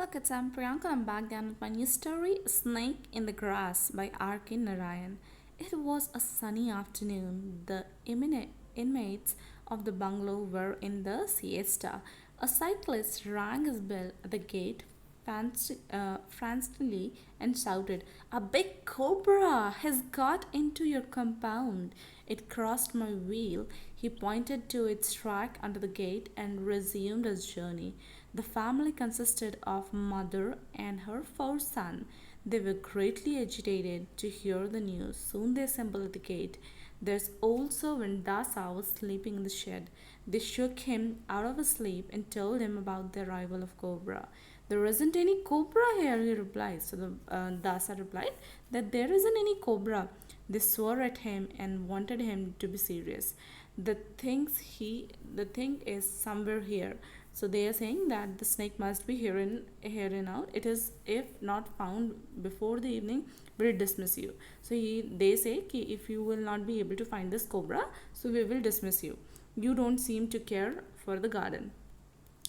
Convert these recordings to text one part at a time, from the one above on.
Hello kids, I'm Priyanka. I'm back again with my new story, Snake in the Grass by R.K. Narayan. It was a sunny afternoon. The inmates of the bungalow were in the siesta. A cyclist rang his bell at the gate frantically and shouted, "A big cobra has got into your compound." It crossed my wheel. He pointed to its track under the gate and resumed his journey. The family consisted of mother and her four sons. They were greatly agitated to hear the news. Soon they assembled at the gate. There's also when Dasa was sleeping in the shed. They shook him out of his sleep and told him about the arrival of Cobra. "There isn't any cobra here," he replied. So the Dasa replied that there isn't any cobra. They swore at him and wanted him to be serious. The thing is somewhere here. So they are saying that the snake must be here and out. It is if not found before the evening, will dismiss you. So they say कि if you will not be able to find this cobra, so we will dismiss you. You don't seem to care for the garden.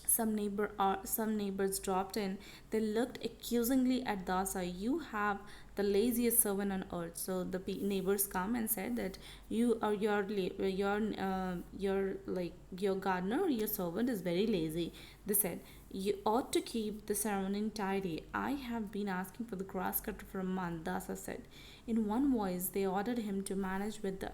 Some neighbors dropped in. They looked accusingly at Dasa. "You have the laziest servant on earth." So the neighbors come and said that you are your gardener, your servant is very lazy. They said, "You ought to keep the surrounding tidy. I have been asking for the grass cutter for a month," Dasa said. In one voice, they ordered him to manage with the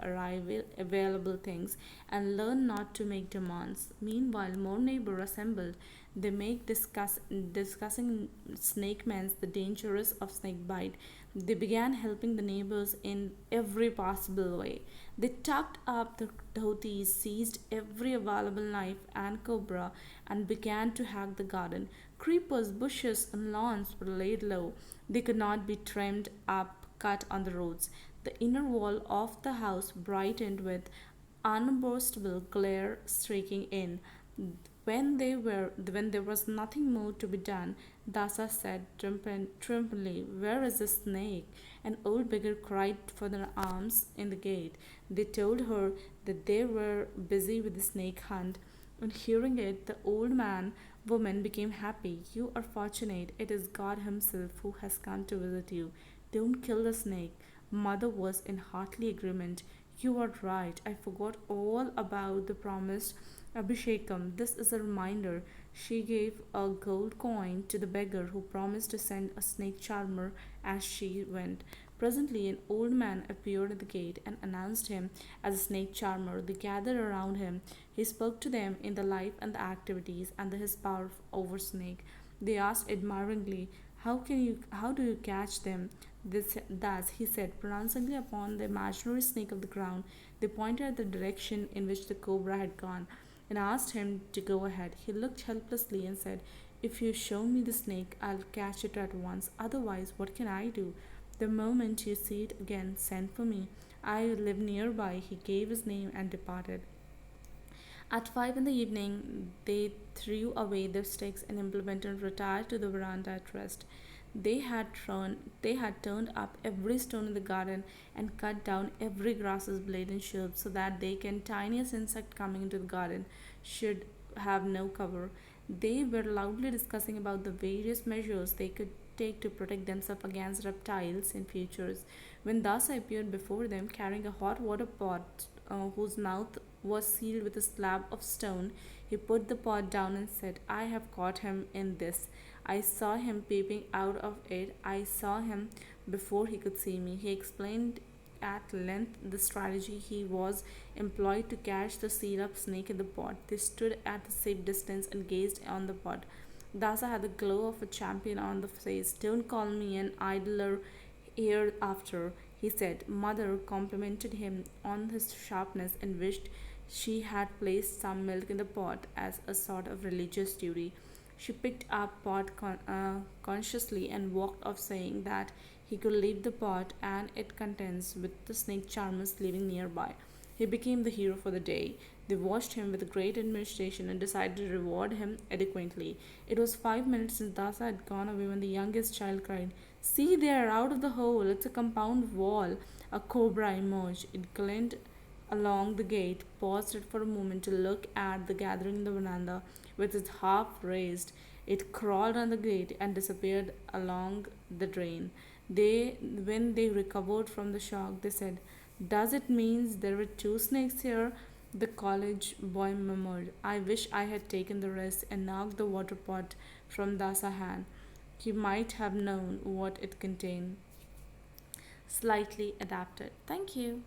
available things and learn not to make demands. Meanwhile, more neighbors assembled. They make discussing snake mans the dangers of snake bite. They began helping the neighbors in every possible way. They tucked up the dhotis, seized every available knife and cobra, and began to hack the garden. Creepers, bushes, and lawns were laid low. They could not be trimmed up, cut on the roads. The inner wall of the house brightened with unburstable glare streaking in. When there was nothing more to be done, Dasa said triumphantly, "Where is the snake?" An old beggar cried for their alms in the gate. They told her that they were busy with the snake hunt. On hearing it, the old woman became happy. "You are fortunate. It is God Himself who has come to visit you. Don't kill the snake." Mother was in hearty agreement. "You are right. I forgot all about the promised Abhishekam. This is a reminder." She gave a gold coin to the beggar, who promised to send a snake charmer as she went. Presently, an old man appeared at the gate and announced him as a snake charmer. They gathered around him. He spoke to them in the life and the activities and his power over snake. They asked admiringly, how do you catch them?" Thus he said, pronouncing upon the imaginary snake of the ground. They pointed at the direction in which the cobra had gone and asked him to go ahead. He looked helplessly and said, "If you show me the snake, I'll catch it at once. Otherwise, what can I do? The moment you see it again, send for me. I live nearby." He gave his name and departed. At 5 in the evening, they threw away their sticks and implement and retired to the veranda at rest. They had turned up every stone in the garden and cut down every grasses blade and shrub so that they can tiniest insect coming into the garden should have no cover. They were loudly discussing about the various measures they could take to protect themselves against reptiles in futures. When Dasa appeared before them carrying a hot water pot whose mouth was sealed with a slab of stone, he put the pot down and said, "I have caught him in this. I saw him peeping out of it. I saw him before he could see me." He explained at length the strategy he was employed to catch the sealed up snake in the pot. They stood at a safe distance and gazed on the pot. Dasa had the glow of a champion on the face. "Don't call me an idler hereafter," he said. Mother complimented him on his sharpness and wished she had placed some milk in the pot as a sort of religious duty. She picked up pot consciously and walked off, saying that he could leave the pot and its contents with the snake charmers living nearby. He became the hero for the day. They watched him with great admiration and decided to reward him adequately. It was 5 minutes since Dasa had gone away when the youngest child cried, "See there, out of the hole! It's a compound wall!" A cobra emerged. It glinted along the gate, paused it for a moment to look at the gathering in the veranda with its half raised. It crawled on the gate and disappeared along the drain. When they recovered from the shock, they said, "Does it mean there were two snakes here?" The college boy murmured, "I wish I had taken the risk and knocked the water pot from Dasa's hand. He might have known what it contained." Slightly adapted. Thank you.